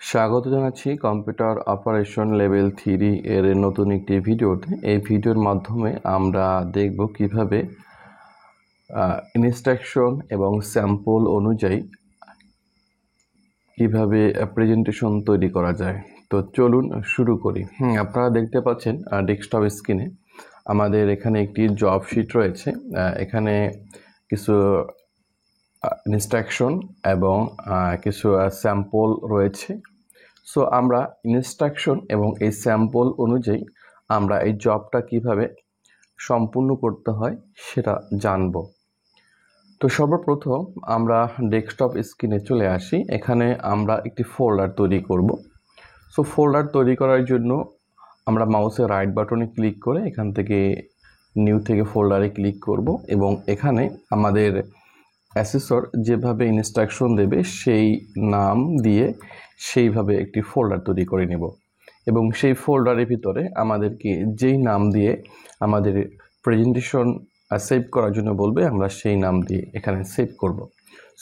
স্বাগত জানাচ্ছি computer operation level 3 এর নতুন একটি ভিডিওতে। এই ভিডিওর মাধ্যমে আমরা দেখব কিভাবে ইনস্ট্রাকশন এবং স্যাম্পল অনুযায়ী কিভাবে প্রেজেন্টেশন তৈরি করা যায়। তো চলুন শুরু করি। আপনারা দেখতে পাচ্ছেন ডেস্কটপ স্ক্রিনে আমাদের এখানে একটি জব শিট রয়েছে। এখানে কিছু ইনস্ট্রাকশন এবং কিছু স্যাম্পল রয়েছে। সো আমরা ইনস্ট্রাকশন এবং এই স্যাম্পল অনুযায়ী আমরা এই জবটা কিভাবে সম্পূর্ণ করতে হয় সেটা জানব। তো সর্বপ্রথম আমরা ডেস্কটপ স্ক্রিনে চলে আসি। এখানে আমরা একটি ফোল্ডার তৈরি করব। সো ফোল্ডার তৈরি করার জন্য আমরা মাউসের রাইট বাটনে ক্লিক করে এখান থেকে নিউ থেকে ফোল্ডারে ক্লিক করব এবং এখানে আমাদের অ্যাসেসর যেভাবে ইনস্ট্রাকশন দেবে সেই নাম দিয়ে সেইভাবে একটি ফোল্ডার তৈরি করে নেব এবং সেই ফোল্ডারের ভিতরে আমাদেরকে যেই নাম দিয়ে আমাদের প্রেজেন্টেশন সেভ করার জন্য বলবে আমরা সেই নাম দিয়ে এখানে সেভ করব।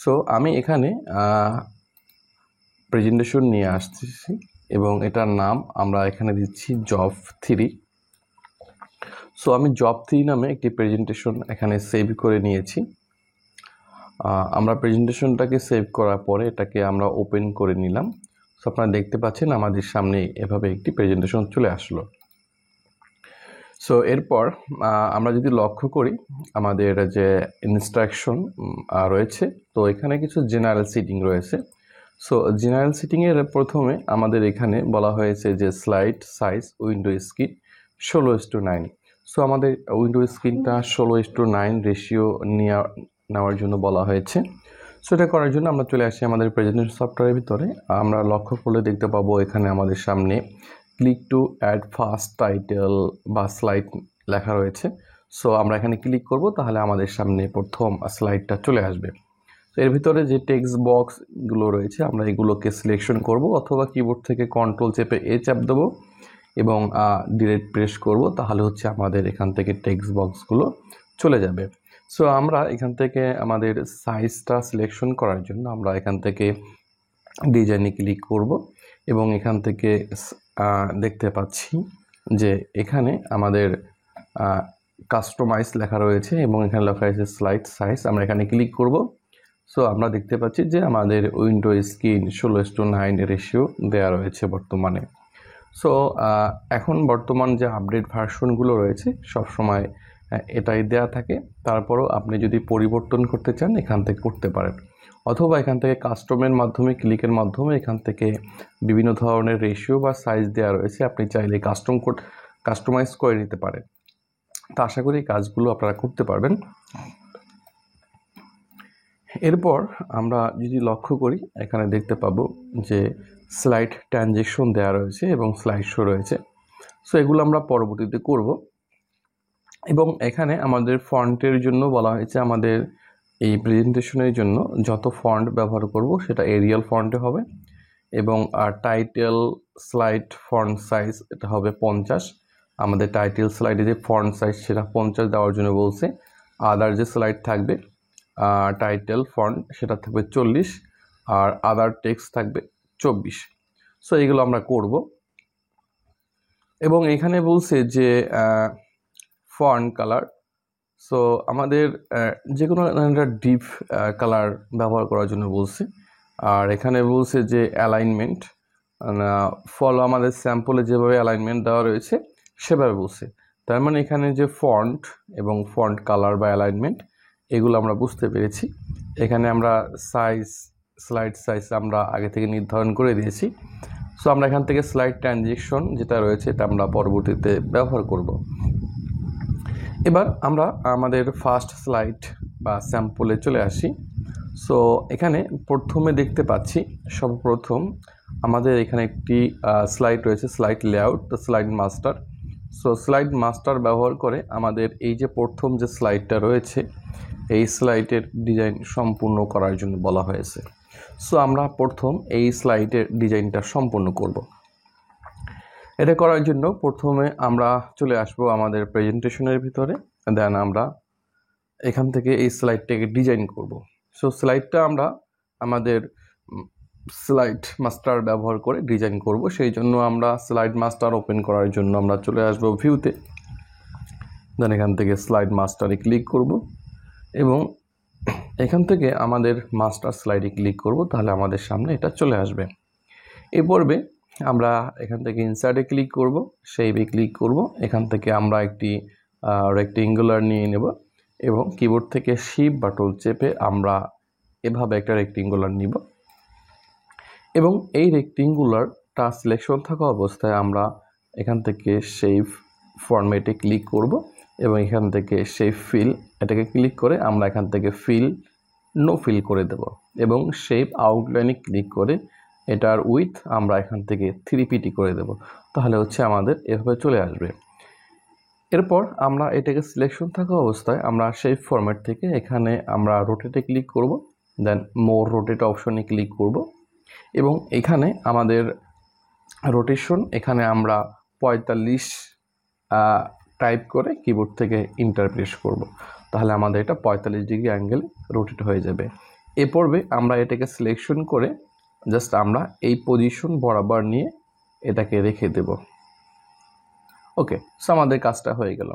সো আমি এখানে প্রেজেন্টেশন নিয়ে আসতেছি এবং এটার নাম আমরা এখানে দিচ্ছি জব 3। সো আমি জব 3 নামে একটি প্রেজেন্টেশন এখানে সেভ করে নিয়েছি। আমরা প্রেজেন্টেশনটাকে সেভ করার পরে এটাকে আমরা ওপেন করে নিলাম। সো আপনারা দেখতে পাচ্ছেন আমাদের সামনে এভাবে একটি প্রেজেন্টেশন চলে আসলো। সো এরপর আমরা যদি লক্ষ্য করি আমাদের যে ইনস্ট্রাকশন রয়েছে, তো এখানে কিছু জেনারেল সিটিং রয়েছে। সো জেনারেল সিটিংয়ের প্রথমে আমাদের এখানে বলা হয়েছে যে slide size window screen 16:9। So আমাদের উইন্ডো স্ক্রিনটা 16:9 রেশিও নেওয়ার জন্য বলা হয়েছে। সো এটা করার জন্য আমরা চলে আসি আমাদের প্রেজেন্টেশন সফটওয়্যারের ভিতরে। আমরা লক্ষ্য করলে দেখতে পাবো এখানে আমাদের সামনে click to add first title বা স্লাইড লেখা রয়েছে। সো আমরা এখানে ক্লিক করব, তাহলে আমাদের সামনে প্রথম স্লাইডটা চলে আসবে। তো এর ভিতরে যে টেক্সট বক্সগুলো রয়েছে আমরা এগুলোকে সিলেকশন করব, অথবা কিবোর্ড থেকে কন্ট্রোল চেপে চাপ দেবো এবং ডিলিট প্রেস করব, তাহলে হচ্ছে আমাদের এখান থেকে টেক্সট বক্সগুলো চলে যাবে। সো আমরা এখান থেকে আমাদের সাইজটা সিলেকশন করার জন্য আমরা এখান থেকে ডিজাইনে ক্লিক করব এবং এখান থেকে দেখতে পাচ্ছি যে এখানে আমাদের কাস্টমাইজ লেখা রয়েছে এবং এখানে লেখা রয়েছে স্লাইড সাইজ। আমরা এখানে ক্লিক করব। সো আমরা দেখতে পাচ্ছি যে আমাদের উইন্ডো স্ক্রিন 16:9 রেশিও দেওয়া রয়েছে বর্তমানে। সো এখন বর্তমান যে আপডেট ভার্সনগুলো রয়েছে সবসময় এটাই দেয়া থাকে। তারপরও আপনি যদি পরিবর্তন করতে চান এখান থেকে করতে পারেন, অথবা এখান থেকে কাস্টমের মাধ্যমে ক্লিকের মাধ্যমে এখান থেকে বিভিন্ন ধরনের রেশিও বা সাইজ দেওয়া রয়েছে, আপনি চাইলে কাস্টমাইজ করে নিতে পারেন। তো আশা করি কাজগুলো আপনারা করতে পারবেন। এরপর আমরা যদি লক্ষ্য করি এখানে দেখতে পাবো যে স্লাইড ট্রানজেকশন দেওয়া রয়েছে এবং স্লাইড শো রয়েছে। সো এগুলো আমরা পরবর্তীতে করব। এবং এখানে আমাদের ফন্টের জন্য বলা হয়েছে আমাদের এই প্রেজেন্টেশনের জন্য যত ফন্ট ব্যবহার করব সেটা এরিয়াল ফন্টে হবে এবং টাইটেল স্লাইড ফন্ট সাইজ এটা হবে 50। আমাদের টাইটেল স্লাইডে যে ফন্ট সাইজ সেটা 50 দেওয়ার জন্য বলছে। আদার যে স্লাইড থাকবে টাইটেল ফন্ট সেটা থাকবে 40 আর আদার টেক্সট থাকবে 24। সো এগুলো আমরা করব। এবং এখানে বলছে যে ফন্ট কালার, সো আমাদের যে কোনো ডিপ কালার ব্যবহার করার জন্য বলছে। আর এখানে বলছে যে অ্যালাইনমেন্ট ফলো আমাদের স্যাম্পলে যেভাবে অ্যালাইনমেন্ট দেওয়া রয়েছে সেভাবে বলছে। তার মানে এখানে যে ফন্ট এবং ফন্ট কালার বা অ্যালাইনমেন্ট এগুলো আমরা বুঝতে পেরেছি। এখানে আমরা স্লাইড সাইজ আমরা আগে থেকে নির্ধারণ করে দিয়েছি। সো আমরা এখান থেকে স্লাইড ট্রানজেকশন যেটা রয়েছে এটা আমরা পরবর্তীতে ব্যবহার করব। এবার আমরা আমাদের ফার্স্ট স্লাইড বা স্যাম্পলে চলে আসি। সো এখানে প্রথমে দেখতে পাচ্ছি সর্বপ্রথম আমাদের এখানে একটি স্লাইড রয়েছে, স্লাইড লেআউট, তো slide master. So slide master ব্যবহার করে আমাদের এই যে প্রথম যে স্লাইডটা রয়েছে এই স্লাইডের ডিজাইন সম্পূর্ণ করার জন্য বলা হয়েছে। সো আমরা প্রথম এই স্লাইডের ডিজাইনটা সম্পূর্ণ করব। এটা করার জন্য প্রথমে আমরা চলে আসব আমাদের প্রেজেন্টেশনের ভিতরে, দেন আমরা এখান থেকে এই স্লাইডটাকে ডিজাইন করব। সো স্লাইডটা আমরা আমাদের স্লাইড মাস্টার ব্যবহার করে ডিজাইন করব। সেই জন্য আমরা স্লাইড মাস্টার ওপেন করার জন্য আমরা চলে আসব ভিউতে, দেন এখান থেকে স্লাইড মাস্টারে ক্লিক করব এবং এখান থেকে আমাদের মাস্টার স্লাইডে ক্লিক করব, তাহলে আমাদের সামনে এটা চলে আসবে। এই পর্বে আমরা এখান থেকে ইনসার্টে ক্লিক করব, শেপে ক্লিক করব, এখান থেকে আমরা একটি রেক্টেঙ্গুলার নিয়ে নেব এবং কিবোর্ড থেকে শিফট বাটন চেপে আমরা এভাবে একটা রেক্টেঙ্গুলার নিব এবং এই রেক্টেঙ্গুলারটা সিলেকশন থাকা অবস্থায় আমরা এখান থেকে শেপ ফরম্যাটে ক্লিক করব এবং এখান থেকে শেপ ফিল এটাকে ক্লিক করে আমরা এখান থেকে ফিল নো ফিল করে দেব এবং শেপ আউটলাইনে ক্লিক করে এটার উইথ আমরা এখান থেকে 3PT করে দেব, তাহলে হচ্ছে আমাদের এভাবে চলে আসবে। এরপর আমরা এটাকে সিলেকশন থাকা অবস্থায় আমরা শেপ ফরম্যাট থেকে এখানে আমরা রোটেটে ক্লিক করব, দেন মোর রোটেট অপশনে ক্লিক করব এবং এখানে আমাদের রোটেশন এখানে আমরা 45 টাইপ করে কিবোর্ড থেকে ইন্টার প্রেস করব, তাহলে আমাদের এটা 45 ডিগ্রি অ্যাঙ্গেল রোটেট হয়ে যাবে। এ পর্বে আমরা এটাকে সিলেকশন করে জাস্ট আমরা এই পজিশন বরাবর নিয়ে এটাকে রেখে দেব। ওকে, সো আমাদের কাজটা হয়ে গেল।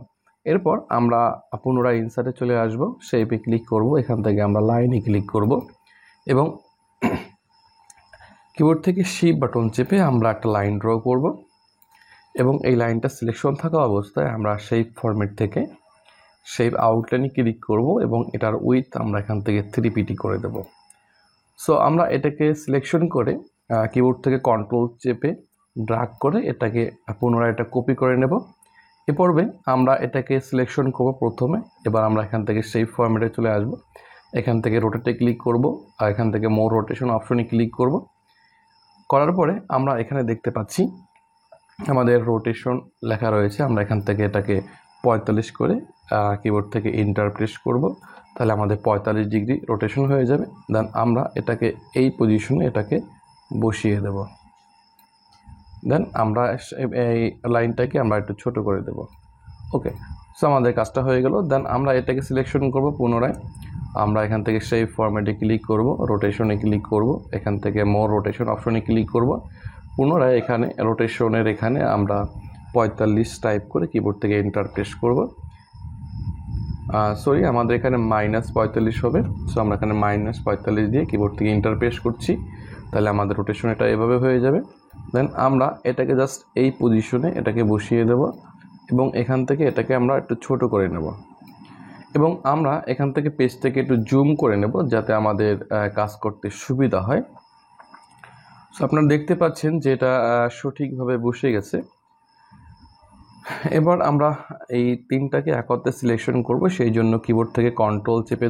এরপর আমরা পুনরায় ইনসার্টে চলে আসব, শেপে ক্লিক করব, এখান থেকে আমরা লাইনে ক্লিক করব এবং কিবোর্ড থেকে শিফট বাটন চেপে আমরা একটা লাইন ড্র করব এবং এই লাইনটা সিলেকশন থাকা অবস্থায় আমরা শেপ ফরম্যাট থেকে শেপ আউটলাইনে ক্লিক করব এবং এটার উইথ আমরা এখান থেকে 3PT করে দেব। সো আমরা এটাকে সিলেকশন করে কিবোর্ড থেকে কন্ট্রোল চেপে ড্র্যাগ করে এটাকে পুনরায় এটা কপি করে নেব। এ পর্বে আমরা এটাকে সিলেকশন করব প্রথমে, এবার আমরা এখান থেকে শেপ ফরম্যাটে চলে আসব, এখান থেকে রোটেটে ক্লিক করব আর এখান থেকে মোর রোটেশন অপশনে ক্লিক করব। করার পরে আমরা এখানে দেখতে পাচ্ছি আমাদের রোটেশন লেখা রয়েছে, আমরা এখান থেকে এটাকে 45 করে কিবোর্ড থেকে ইন্টার প্রেস করব, তাহলে আমাদের 45 ডিগ্রি রোটেশন হয়ে যাবে। দেন আমরা এটাকে এই পজিশনে এটাকে বসিয়ে দেব, দেন আমরা এই লাইনটাকে আমরা একটু ছোট করে দেব। ওকে, সো আমাদের কাজটা হয়ে গেল। দেন আমরা এটাকে সিলেকশন করব পুনরায়, আমরা এখান থেকে শেপ ফরম্যাটে ক্লিক করব, রোটেশনে ক্লিক করব, এখান থেকে মোর রোটেশন অপশনে ক্লিক করব, পুনরায় এখানে রোটেশনের এখানে আমরা 45 টাইপ করে কিবোর্ড থেকে এন্টার প্রেস করব। সরি, আমাদের এখানে -45 হবে, সো আমরা এখানে -45 দিয়ে কিবোর্ড থেকে এন্টার প্রেস করছি, তাহলে আমাদের রোটেশন এটা এভাবে হয়ে যাবে। দেন আমরা এটাকে জাস্ট এই পজিশনে এটাকে বসিয়ে দেব এবং এখান থেকে এটাকে আমরা একটু ছোট করে নেব এবং আমরা এখান থেকে পেজ থেকে একটু জুম করে নেব যাতে আমাদের কাজ করতে সুবিধা হয়। সো আপনারা দেখতে পাচ্ছেন যে এটা সঠিকভাবে বসে গেছে। এবার আমরা এই তিনটাকে একত্রে সিলেকশন করব, সেই জন্য কিবোর্ড থেকে কন্ট্রোল চেপে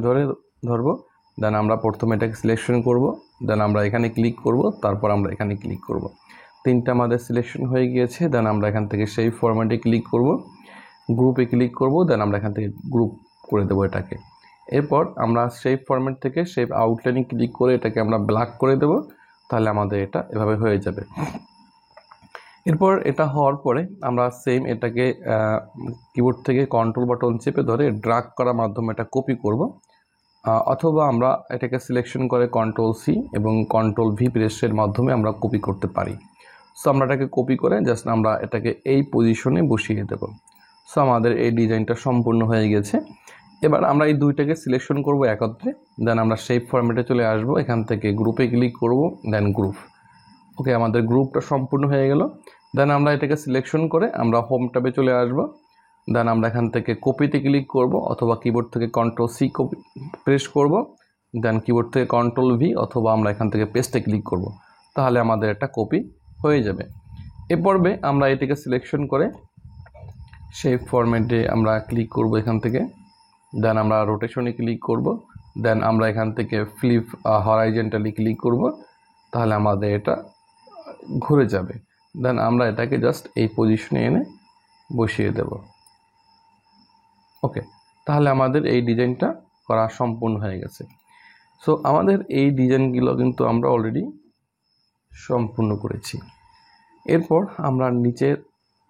ধরবো, দেন আমরা প্রথমে এটাকে সিলেকশন করব, দেন আমরা এখানে ক্লিক করব, তারপর আমরা এখানে ক্লিক করব। তিনটা আমাদের সিলেকশন হয়ে গিয়েছে। দেন আমরা এখান থেকে সেই ফরম্যাটে ক্লিক করব, গ্রুপে ক্লিক করব, দেন আমরা এখান থেকে গ্রুপ করে দেবো এটাকে। এরপর আমরা শেপ ফরম্যাট থেকে শেপ আউটলাইনে ক্লিক করে এটাকে আমরা ব্ল্যাক করে দেব, তাহলে আমাদের এটা এভাবে হয়ে যাবে। এরপর এটা হওয়ার পরে আমরা সেম এটাকে কিবোর্ড থেকে কন্ট্রোল বাটন চেপে ধরে ড্র্যাগ করার মাধ্যমে এটা কপি করব, অথবা আমরা এটাকে সিলেকশন করে Ctrl+C এবং Ctrl+V প্রেসের মাধ্যমে আমরা কপি করতে পারি। সো আমরা এটাকে কপি করে জাস্ট আমরা এটাকে এই পজিশনে বসিয়ে দেব। সো আমাদের এই ডিজাইনটা সম্পূর্ণ হয়ে গেছে। এবার আমরা এই দুইটাকে সিলেকশন করব একত্রে, দেন আমরা শেপ ফরম্যাটে চলে আসব, এখান থেকে গ্রুপে ক্লিক করব, দেন গ্রুপ। ওকে, আমাদের গ্রুপটা সম্পূর্ণ হয়ে গেল। দেন আমরা এটাকে সিলেকশন করে আমরা হোম ট্যাবে চলে আসব, দেন আমরা এখান থেকে কপিতে ক্লিক করব অথবা কিবোর্ড থেকে Ctrl+C কপি প্রেস করব, দেন কিবোর্ড থেকে Ctrl+V অথবা আমরা এখান থেকে পেস্টে ক্লিক করব, তাহলে আমাদের একটা কপি হয়ে যাবে। এ পর্বে আমরা এটাকে সিলেকশন করে শেপ ফরম্যাটে আমরা ক্লিক করব এখান থেকে, দেন আমরা রোটেশনে ক্লিক করব, দেন আমরা এখান থেকে ফ্লিপ হরাইজন্টালি ক্লিক করব, তাহলে আমাদের এটা ঘুরে যাবে। দেন আমরা এটাকে জাস্ট এই পজিশনে এনে বসিয়ে দেব। ওকে, তাহলে আমাদের এই ডিজাইনটা করা সম্পূর্ণ হয়ে গেছে। সো আমাদের এই ডিজাইনগুলো কিন্তু আমরা অলরেডি সম্পূর্ণ করেছি। এরপর আমরা নিচের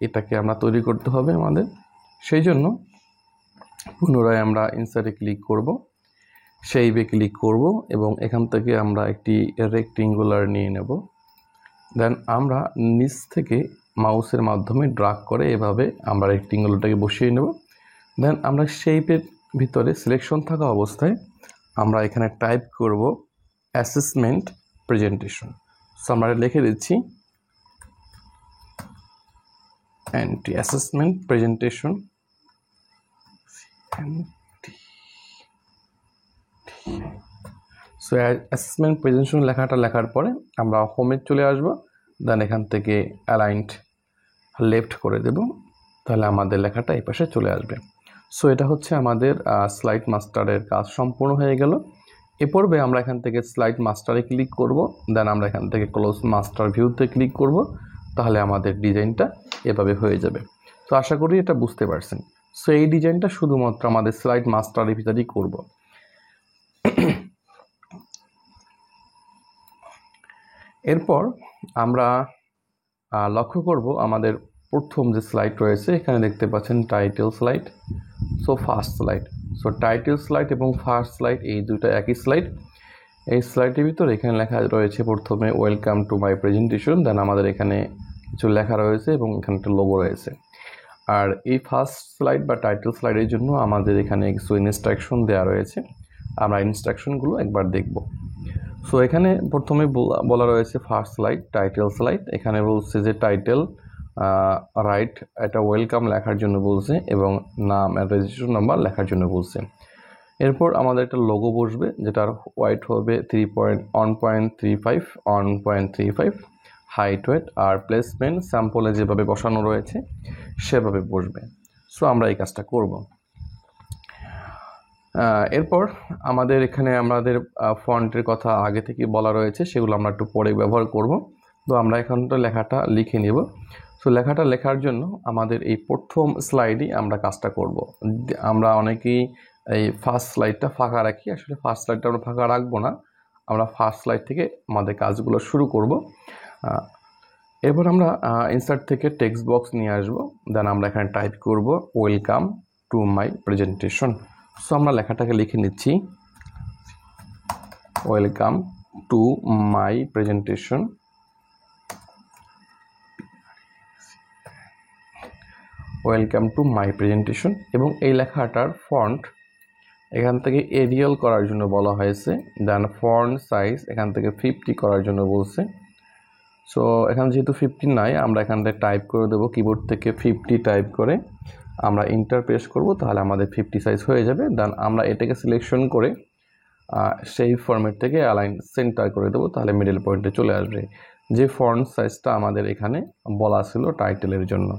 এটাকে আমরা তৈরি করতে হবে আমাদের, সেই জন্য পুনরায় আমরা ইনসার্টে ক্লিক করব, শেপে ক্লিক করব এবং এখান থেকে আমরা একটি রেক্টেঙ্গুলার নিয়ে নেব। দেন আমরা নিচ থেকে মাউসের মাধ্যমে ড্রাগ করে এভাবে আমরা রেক্টেঙ্গুলারটাকে বসিয়ে নেব। দেন আমরা শেপের ভিতরে সিলেকশন থাকা অবস্থায় আমরা এখানে টাইপ করব অ্যাসেসমেন্ট প্রেজেন্টেশন। সো আমরা লিখে দিচ্ছি anti assessment presentation. So assessment presentation লেখার পরে আমরা হোমে চলে আসব। দেন এখান থেকে অ্যালাইন্ড লেফট করে দেব, তাহলে আমাদের লেখাটা এই পাশে চলে আসবে। সো এটা হচ্ছে আমাদের স্লাইড মাস্টারের কাজ সম্পূর্ণ হয়ে গেল। এ পর্বে আমরা এখান থেকে স্লাইড মাস্টারে ক্লিক করব। দেন আমরা এখান থেকে ক্লোজ মাস্টার ভিউতে ক্লিক করব, তাহলে আমাদের ডিজাইনটা এভাবে হয়ে যাবে। তো আশা করি এটা বুঝতে পারছেন। সো এই ডিজাইনটা শুধুমাত্র আমাদের স্লাইড মাস্টারের ভিতরেই করব। এরপর আমরা লক্ষ্য করব আমাদের প্রথম যে স্লাইড রয়েছে, এখানে দেখতে পাচ্ছেন title slide, so first slide. So title slide এবং ফার্স্ট স্লাইড এই দুটো একই স্লাইড। এই স্লাইডের ভিতরে এখানে লেখা রয়েছে প্রথমে ওয়েলকাম টু মাই প্রেজেন্টেশন। দেন আমাদের এখানে কিছু লেখা রয়েছে এবং এখানে একটা লোগো রয়েছে। আর এই ফার্স্ট স্লাইড বা টাইটেল স্লাইডের জন্য আমাদের এখানে কিছু ইনস্ট্রাকশন দেওয়া রয়েছে। আমরা ইনস্ট্রাকশনগুলো একবার দেখব। সো এখানে প্রথমে বলা রয়েছে ফার্স্ট স্লাইড টাইটেল স্লাইড। এখানে বলছে যে টাইটেল রাইট, এটা ওয়েলকাম লেখার জন্য বলছে এবং নাম রেজিস্ট্রেশন নাম্বার লেখার জন্য বলছে। এরপর আমাদের একটা লোগো বসবে, যেটার ওয়াইট হবে 1.35 1.35 হাইট ওয়েট, আর প্লেসমেন্ট স্যাম্পলে যেভাবে বসানো রয়েছে সেভাবে বসবে। সো আমরা এই কাজটা করব। এরপর আমাদের এখানে আমাদের ফন্টের কথা আগে থেকে বলা রয়েছে, সেগুলো আমরা একটু পরে ব্যবহার করব। তো আমরা এখানটা লেখাটা লিখে নেব। সো লেখাটা লেখার জন্য আমাদের এই প্রথম স্লাইডেই আমরা কাজটা করব। আমরা অনেকেই এই ফার্স্ট স্লাইডটা ফাঁকা রাখি, আসলে ফার্স্ট স্লাইডটা আমরা ফাঁকা রাখবো না, আমরা ফার্স্ট স্লাইড থেকে আমাদের কাজগুলো শুরু করব। এরপর আমরা ইনসার্ট থেকে টেক্সট বক্স নিয়ে আসবো। দেন আমরা এখানে টাইপ করব welcome to my presentation. So আমরা লেখাটাকে লিখে নিচ্ছি welcome to my presentation. Welcome to my presentation. এবং এই লেখাটার ফন্ট এখান থেকে এরিয়াল করার জন্য বলা হয়েছে। দেন ফন্ট সাইজ এখান থেকে 50 করার জন্য বলছে। সো এখানে যেহেতু 50 নাই, আমরা এখান থেকে টাইপ করে দেবো কিবোর্ড থেকে 50 টাইপ করে আমরা ইন্টার প্রেস করব, তাহলে আমাদের 50 সাইজ হয়ে যাবে। দেন আমরা এটাকে সিলেকশন করে সেই ফরম্যাট থেকে অ্যালাইন সেন্টার করে দেবো, তাহলে মিডল পয়েন্টে চলে আসবে। যে ফন্ট সাইজটা আমাদের এখানে বলা ছিল টাইটেলের জন্য।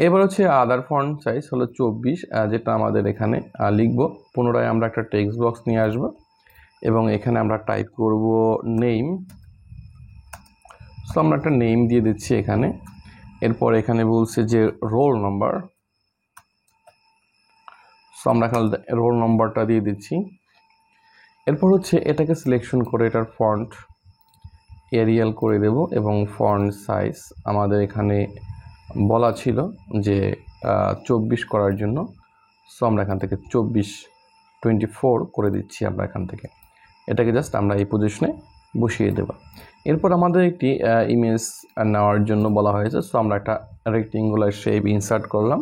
এবার হচ্ছে আদার ফন্ট সাইজ হলো 24, যেটা আমাদের এখানে লিখব। পুনরায় আমরা একটা টেক্সট বক্স নিয়ে আসব এবং এখানে আমরা টাইপ করব নেম। সো আমরা একটা নেম দিয়ে দিচ্ছি এখানে। এরপর এখানে বলছে যে রোল নাম্বার, সো আমরা এখানে রোল নাম্বারটা দিয়ে দিচ্ছি। এরপর হচ্ছে এটাকে সিলেকশন করে এটার ফন্ট এরিয়াল করে দেব এবং ফন্ট সাইজ আমাদের এখানে বলা ছিল যে 24 করার জন্য। সো আমরা এখান থেকে 24 করে দিচ্ছি। আমরা এখান থেকে এটাকে জাস্ট আমরা এই পজিশনে বসিয়ে দেব। এরপর আমাদের একটি ইমেজ নেওয়ার জন্য বলা হয়েছে। সো আমরা একটা রেক্টেঙ্গুলার শেপ ইনসার্ট করলাম।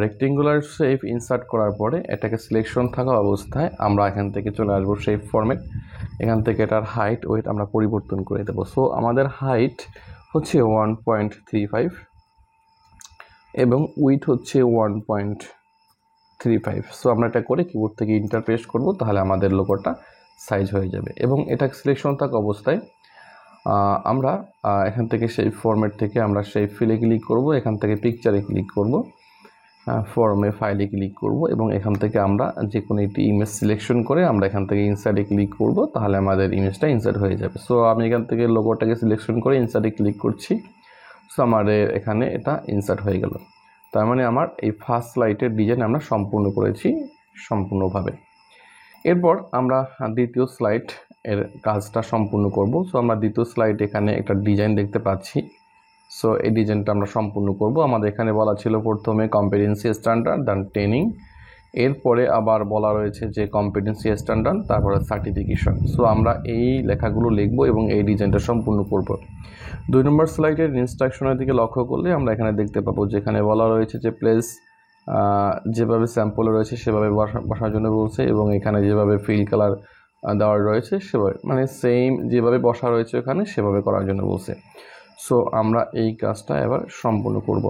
রেক্টেঙ্গুলার শেপ ইনসার্ট করার পরে এটাকে সিলেকশন থাকা অবস্থায় আমরা এখান থেকে চলে আসবো শেপ ফরম্যাট। এখান থেকে এটার হাইট ওয়েট আমরা পরিবর্তন করে দেবো। সো আমাদের হাইট হচ্ছে 1.35 এবং উইথ হচ্ছে 1.35। সো আমরা এটা করে কিবোর্ড থেকে ইন্টার প্রেস করব, তাহলে আমাদের লোগোটা সাইজ হয়ে যাবে। এবং এটা সিলেকশন থাকা অবস্থায় আমরা এখান থেকে সেই ফরম্যাট থেকে আমরা সেই ফিলে ক্লিক করব, এখান থেকে পিকচারে ক্লিক করব, ফর্মে ফাইলে ক্লিক করব এবং এখান থেকে আমরা যে কোনো একটি ইমেজ সিলেকশন করে আমরা এখান থেকে ইনসার্টে ক্লিক করব, তাহলে আমাদের ইমেজটা ইনসার্ট হয়ে যাবে। সো আমি এখান থেকে লোগোটাকে সিলেকশন করে ইনসার্টে ক্লিক করছি। সো আমাদের এখানে এটা ইনসার্ট হয়ে গেল। তার মানে আমার এই ফার্স্ট স্লাইডের ডিজাইন আমরা সম্পূর্ণ করেছি সম্পূর্ণভাবে। এরপর আমরা দ্বিতীয় স্লাইড এর কাজটা সম্পূর্ণ করব। সো আমরা দ্বিতীয় স্লাইড এখানে একটা ডিজাইন দেখতে পাচ্ছি। সো এই ডিজাইনটা আমরা সম্পূর্ণ করব। আমাদের এখানে বলা ছিল প্রথমে কম্পিটেন্সি স্ট্যান্ডার্ড, দেন ট্রেনিং, এরপরে আবার বলা রয়েছে যে কম্পিটেন্সি স্ট্যান্ডার্ড, তারপরে সার্টিফিকেশন। সো আমরা এই লেখাগুলো লিখব এবং এই ডিজাইনটা সম্পূর্ণ করব। 2 নম্বর স্লাইডের ইনস্ট্রাকশনের দিকে লক্ষ্য করলে আমরা এখানে দেখতে পাবো যেখানে বলা রয়েছে যে প্লেস যেভাবে স্যাম্পলে রয়েছে সেভাবে বসার জন্য বলছে, এবং এখানে যেভাবে ফিল কালার দেওয়া রয়েছে সেভাবে, মানে সেম যেভাবে বসা রয়েছে ওখানে সেভাবে করার জন্য বলছে। সো আমরা এই কাজটা এবার সম্পূর্ণ করব।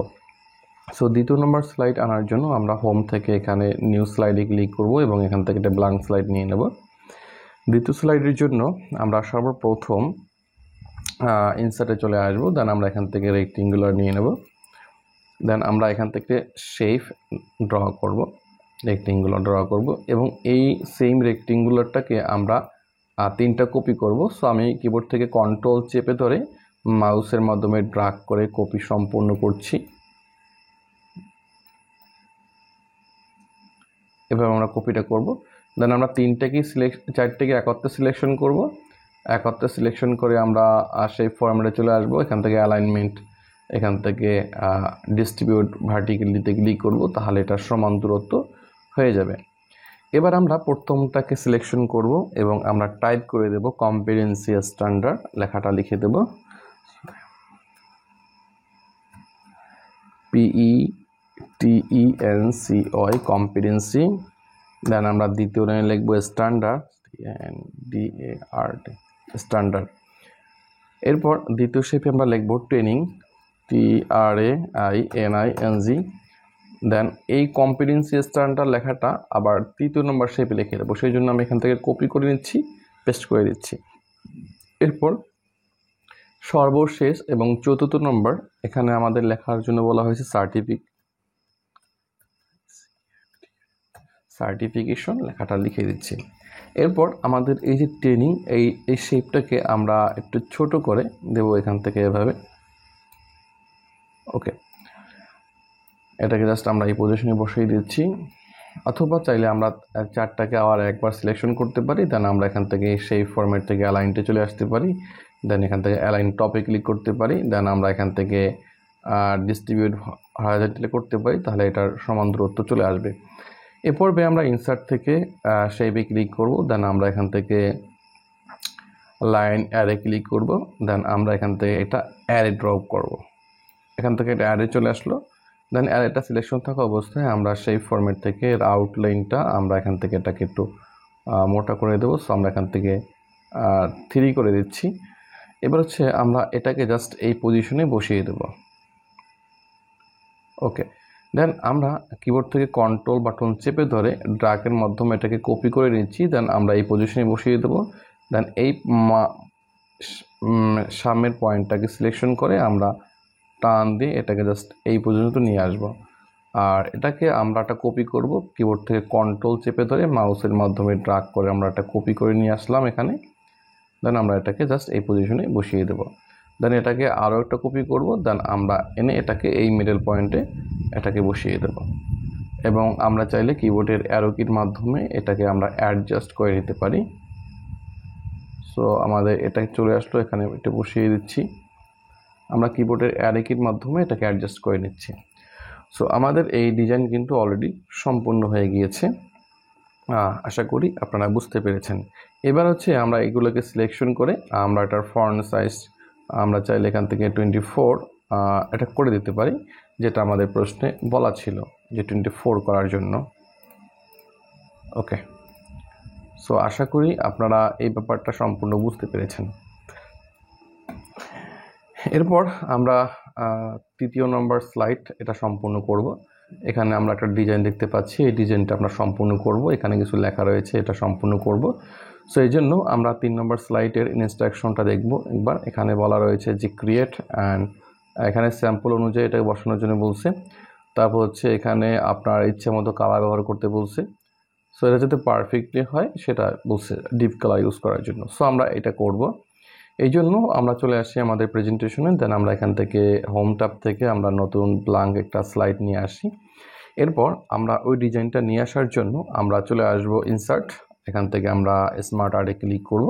সো 2 নম্বর স্লাইড আনার জন্য আমরা হোম থেকে এখানে নিউ স্লাইডে ক্লিক করব এবং এখান থেকে একটা ব্ল্যাঙ্ক স্লাইড নিয়ে নেব। 2 স্লাইডের জন্য আমরা সর্বপ্রথম ইনসার্টে চলে আসব। দেন আমরা এখান থেকে রেক্টেঙ্গুলার নিয়ে নেব। দেন আমরা এখান থেকে শেপ ড্র করব, রেক্টেঙ্গুলার ড্র করব, এবং এই সেম রেক্টেঙ্গুলারটাকে আমরা 3টা কপি করব। সো আমি কিবোর্ড থেকে কন্ট্রোল চেপে ধরে মাউসের মাধ্যমে ড্র্যাগ করে কপি সম্পূর্ণ করছি। এভাবে আমরা কপিটা করব। দেন আমরা 4টাকে একত্রে সিলেকশন করব। একত্রে সিলেকশন করে আমরা সেই ফরম্যাটে চলে আসব। এখান থেকে অ্যালাইনমেন্ট, এখান থেকে ডিস্ট্রিবিউট ভার্টিক্যালিতে ক্লিক করব, তাহলে এটা সমান দূরত্ব হয়ে যাবে। এবার আমরা প্রথমটাকে সিলেকশন করব এবং আমরা টাইপ করে দেব কম্পিটেন্সি স্ট্যান্ডার্ড, লেখাটা লিখে দেব PETENCY কম্পিটেন্সি। দেন আমরা দ্বিতীয় লাইনে লিখব স্ট্যান্ডার্ড, DARD স্ট্যান্ডার্ড। এরপর দ্বিতীয় শেপে আমরা লিখব ট্রেনিং, TRAINING। দেন এই কম্পিটেন্সি স্ট্যান্ডার্ড লেখাটা আবার 3 নম্বর শেপে লিখে দেবো, সেই জন্য আমি এখান থেকে কপি করে নিচ্ছি, পেস্ট করে দিচ্ছি। এরপর সর্বশেষ এবং 4র্থ নম্বর এখানে আমাদের লেখার জন্য বলা হয়েছে সার্টিফিকেশন, লেখাটা লিখে দিচ্ছি। এরপর আমাদের এই যে ট্রেনিং, এই শেপটাকে আমরা একটু ছোট করে দেব এখান থেকে এভাবে। ওকে, এটাকে জাস্ট আমরা এই পজিশনে বসিয়ে দিচ্ছি, অথবা চাইলে আমরা 4টাকে আবার একবার সিলেকশন করতে পারি। দেন আমরা এখান থেকে সেই ফরম্যাট থেকে অ্যালাইনটে চলে আসতে পারি। দেন এখান থেকে অ্যালাইন টপে ক্লিক করতে পারি। দেন আমরা এখান থেকে ডিস্ট্রিবিউট হরাইজন্টালে করতে পারি, তাহলে এটার সমান দূরত্ব চলে আসবে। এ পর্বে আমরা ইনসার্ট থেকে শেপে ক্লিক করব। দেন আমরা এখান থেকে লাইন অ্যারে ক্লিক করব। দেন আমরা এখান থেকে এটা অ্যারে ড্রপ করব। এখান থেকে এটা অ্যারে চলে আসলো। দেন অ্যারেটা সিলেকশন থাকা অবস্থায় আমরা সেই ফরম্যাট থেকে এর আউটলাইনটা আমরা এখান থেকে এটাকে একটু মোটা করে দেবো। সো আমরা এখান থেকে 3 করে দিচ্ছি। এবার হচ্ছে আমরা এটাকে জাস্ট এই পজিশনে বসিয়ে দেব। ওকে, দেন আমরা কিবোর্ড থেকে কন্ট্রোল বাটন চেপে ধরে ড্র্যাগের মাধ্যমে এটাকে কপি করে নিচ্ছি। দেন আমরা এই পজিশনে বসিয়ে দেবো। দেন এই সামনের পয়েন্টটাকে সিলেকশন করে আমরা টান দিয়ে এটাকে জাস্ট এই পর্যন্ত নিয়ে আসব। আর এটাকে আমরা একটা কপি করব, কিবোর্ড থেকে কন্ট্রোল চেপে ধরে মাউসের মাধ্যমে ড্র্যাগ করে আমরা একটা কপি করে নিয়ে আসলাম এখানে। দেন আমরা এটাকে জাস্ট এই পজিশনে বসিয়ে দেব। দেন এটাকে আরও একটা কপি করব। দেন আমরা এনে এটাকে এই মিডল পয়েন্টে এটাকে বসিয়ে দেব, এবং আমরা চাইলে কিবোর্ডের অ্যারো কির মাধ্যমে এটাকে আমরা অ্যাডজাস্ট করে নিতে পারি। সো আমাদের এটা চলে আসলো, এখানে এটা বসিয়ে দিচ্ছি। আমরা কিবোর্ডের অ্যারো কির মাধ্যমে এটাকে অ্যাডজাস্ট করে নিচ্ছি। সো আমাদের এই ডিজাইন কিন্তু অলরেডি সম্পূর্ণ হয়ে গিয়েছে। আশা করি আপনারা বুঝতে পেরেছেন। এবার হচ্ছে আমরা এগুলোকে সিলেকশন করে আমরা এটার ফন্ট সাইজ আমরা চাইলে এখান থেকে 24 এটা করে দিতে পারি, যেটা আমাদের প্রশ্নে বলা ছিল যে 24 করার জন্য। ওকে, সো আশা করি আপনারা এই ব্যাপারটা সম্পূর্ণ বুঝতে পেরেছেন। এরপর আমরা 3য় নম্বর স্লাইড এটা সম্পূর্ণ করব। এখানে আমরা একটা ডিজাইন দেখতে পাচ্ছি, এই ডিজাইনটা আমরা সম্পূর্ণ করব। এখানে কিছু লেখা রয়েছে, এটা সম্পূর্ণ করব। সো এই জন্য আমরা 3 নম্বর স্লাইডের ইনস্ট্রাকশনটা দেখব একবার। এখানে বলা রয়েছে যে ক্রিয়েট অ্যান্ড, এখানে স্যাম্পল অনুযায়ী এটাকে বসানোর জন্য বলছে। তারপর হচ্ছে এখানে আপনার ইচ্ছে মতো কালার ব্যবহার করতে বলছে। সো এটা যাতে পারফেক্টলি হয় সেটা বলছে, ডিপ কালার ইউজ করার জন্য। সো আমরা এটা করব। এই জন্য আমরা চলে আসি আমাদের প্রেজেন্টেশনে। দেন আমরা এখান থেকে হোম ট্যাব থেকে আমরা নতুন ব্ল্যাঙ্ক একটা স্লাইড নিয়ে আসি। এরপর আমরা ওই ডিজাইনটা নিয়ে আসার জন্য আমরা চলে আসব ইনসার্ট, এখান থেকে আমরা স্মার্ট আর্টে ক্লিক করব।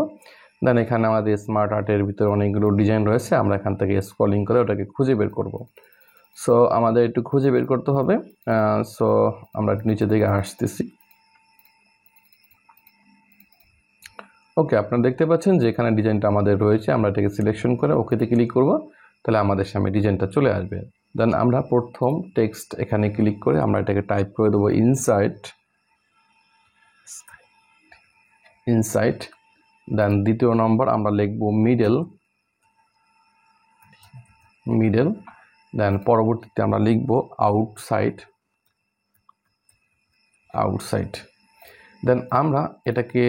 দেন এখানে আমাদের স্মার্ট আর্টের ভিতরে অনেকগুলো ডিজাইন রয়েছে, আমরা এখান থেকে স্ক্রলিং করে ওটাকে খুঁজে বের করব। সো আমাদের একটু খুঁজে বের করতে হবে। সো আমরা একটু নিচে দিকে আসতেছি। ওকে, আপনারা দেখতে পাচ্ছেন যে এখানে ডিজাইনটা আমাদের রয়েছে। আমরা এটাকে সিলেকশন করে ওকেতে ক্লিক করব, তাহলে আমাদের সামনে ডিজাইনটা চলে আসবে। দেন আমরা প্রথম টেক্সট এখানে ক্লিক করে আমরা এটাকে টাইপ করে দেবো ইনসাইড। দেন দ্বিতীয় নম্বর আমরা লিখব মিডল। দেন পরবর্তীতে আমরা লিখব আউটসাইড। দেন আমরা এটাকে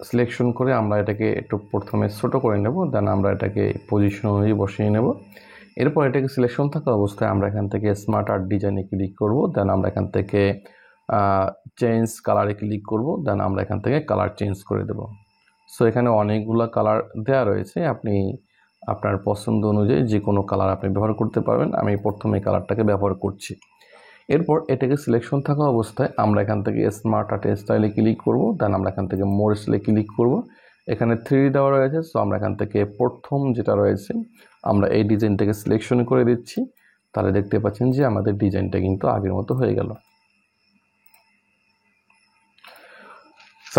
সিলেকশন করে আমরা এটাকে একটু প্রথমে ছোট করে নেব। দেন আমরা এটাকে পজিশন অনুযায়ী বসিয়ে নেব। এরপর এটাকে সিলেকশন থাকা অবস্থায় আমরা এখান থেকে স্মার্ট আর্ট ডিজাইনে ক্লিক করব। দেন আমরা এখান থেকে চেঞ্জ কালারে ক্লিক করব। দেন আমরা এখান থেকে কালার চেঞ্জ করে দেব। সো এখানে অনেকগুলো কালার দেওয়া রয়েছে, আপনি আপনার পছন্দ অনুযায়ী যে কোনো কালার আপনি ব্যবহার করতে পারবেন। আমি প্রথমে কালারটাকে ব্যবহার করছি। এরপর এটাকে সিলেকশন থাকা অবস্থায় আমরা এখান থেকে স্মার্ট আর্ট স্টাইলে ক্লিক করব। দেন আমরা এখান থেকে মোর স্টাইলে ক্লিক করব। এখানে 3D দেওয়া রয়েছে, সো আমরা এখান থেকে প্রথম যেটা রয়েছে আমরা এই ডিজাইনটাকে সিলেকশন করে দিচ্ছি। তাহলে দেখতে পাচ্ছেন যে আমাদের ডিজাইনটা কিন্তু আগের মতো হয়ে গেল।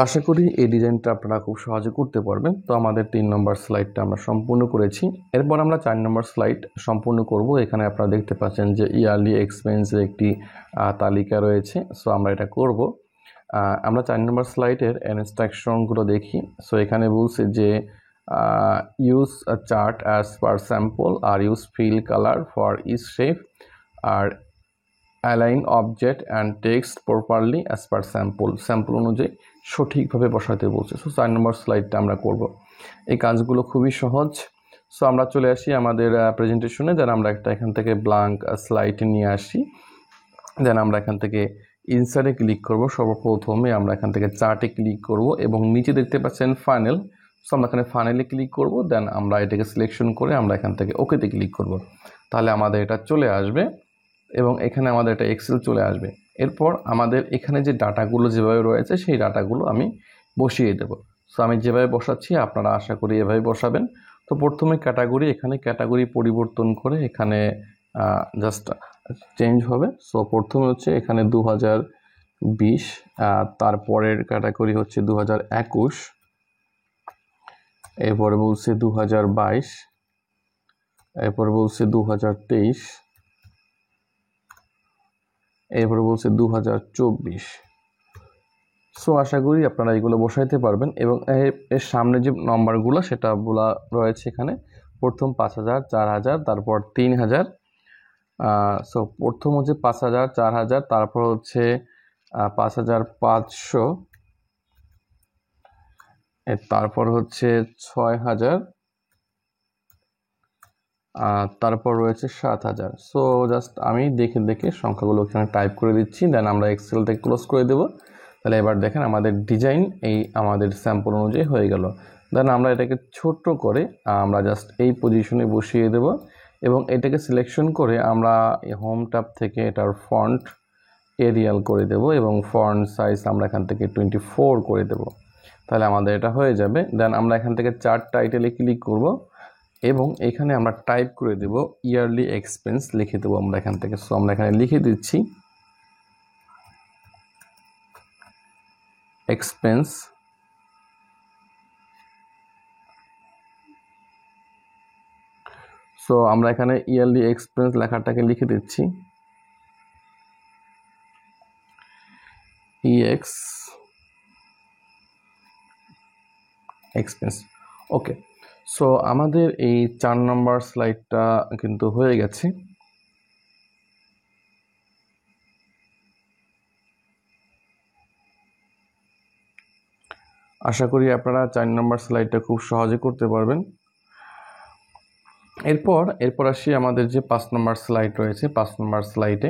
আশা করি এই ডিজাইনটা আপনারা খুব সহজে করতে পারবেন। তো আমাদের 3 নম্বর স্লাইডটা আমরা সম্পূর্ণ করেছি। এরপর আমরা 4 নম্বর স্লাইড সম্পূর্ণ করব। এখানে আপনারা দেখতে পাচ্ছেন যে ইয়ারলি এক্সপেন্সের একটি তালিকা রয়েছে। সো আমরা এটা করব। আমরা 4 নম্বর স্লাইডের ইনস্ট্রাকশনগুলো দেখি। সো এখানে বলছে যে use a chart as per sample আর use fill colour for each shape আর align object and text properly as per sample অনুযায়ী সঠিকভাবে বসাতে বলছে। সো 4 নম্বর স্লাইডটা আমরা করব। এই কাজগুলো খুবই সহজ। সো আমরা চলে আসি আমাদের প্রেজেন্টেশনে। দেন আমরা একটা এখান থেকে ব্ল্যাঙ্ক স্লাইড নিয়ে আসি। দেন আমরা এখান থেকে ইনসার্টে ক্লিক করব। সর্বপ্রথমে আমরা এখান থেকে চার্টে ক্লিক করব এবং নিচে দেখতে পাচ্ছেন ফানেল। সো আমরা এখানে ফানেলে ক্লিক করব। দেন আমরা এটাকে সিলেকশন করে আমরা এখান থেকে ওকেতে ক্লিক করব। তাহলে আমাদের এটা চলে আসবে এবং এখানে আমাদের এটা এক্সেল চলে আসবে। এরপর আমাদের এখানে যে ডাটাগুলো যেভাবে রয়েছে সেই ডাটাগুলো আমি বসিয়ে দেব। সো আমি যেভাবে বসাচ্ছি আপনারা আশা করি এভাবে বসাবেন। তো প্রথমে ক্যাটাগরি, এখানে ক্যাটাগরি পরিবর্তন করে এখানে জাস্ট চেঞ্জ হবে। সো প্রথমে হচ্ছে এখানে 2020, তারপরের ক্যাটাগরি হচ্ছে 2021, এরপরে বলছে 2022, এরপরে বলছে 2023, এরপরে বলছে 2024। সো আশা করি আপনারা এগুলো বসাইতে পারবেন এবং এর সামনে যে নম্বরগুলো সেটা বলা রয়েছে এখানে। প্রথম 5000, 4000, তারপর 3000। সো প্রথম হচ্ছে 5000, 4000, তারপর হচ্ছে 5500, তারপর হচ্ছে 6000, তারপর রয়েছে 7000। সো জাস্ট আমি দেখে দেখে সংখ্যাগুলো এখানে টাইপ করে দিচ্ছি। দেন আমরা এক্সেলটাকে ক্লোজ করে দেব। তাহলে এবার দেখেন আমাদের ডিজাইন এই আমাদের স্যাম্পল অনুযায়ী হয়ে গেল। দেন আমরা এটাকে ছোট্ট করে আমরা জাস্ট এই পজিশনে বসিয়ে দেব এবং এটাকে সিলেকশন করে আমরা হোম ট্যাব থেকে এটার ফন্ট এরিয়াল করে দেব এবং ফন্ট সাইজ আমরা এখান থেকে 24 করে দেব। তাহলে আমাদের এটা হয়ে যাবে। দেন আমরা এখান থেকে চার্ট টাইটেলে ক্লিক করব এবং এখানে আমরা টাইপ করে দেব ইয়ারলি এক্সপেন্স লিখে দেবো আমরা এখান থেকে। সো আমরা এখানে লিখে দিচ্ছি এক্সপেন্স। সো আমরা এখানে ইয়ারলি এক্সপেন্স লেখাটাকে লিখে দিচ্ছি এক্সপেন্স। ওকে, সো আমাদের এই 4 নম্বর স্লাইডটা কিন্তু হয়ে গেছে। আশা করি আপনারা 4 নম্বর স্লাইডটা খুব সহজে করতে পারবেন। এরপর আসি আমাদের যে 5 নম্বর স্লাইড রয়েছে। 5 নম্বর স্লাইডে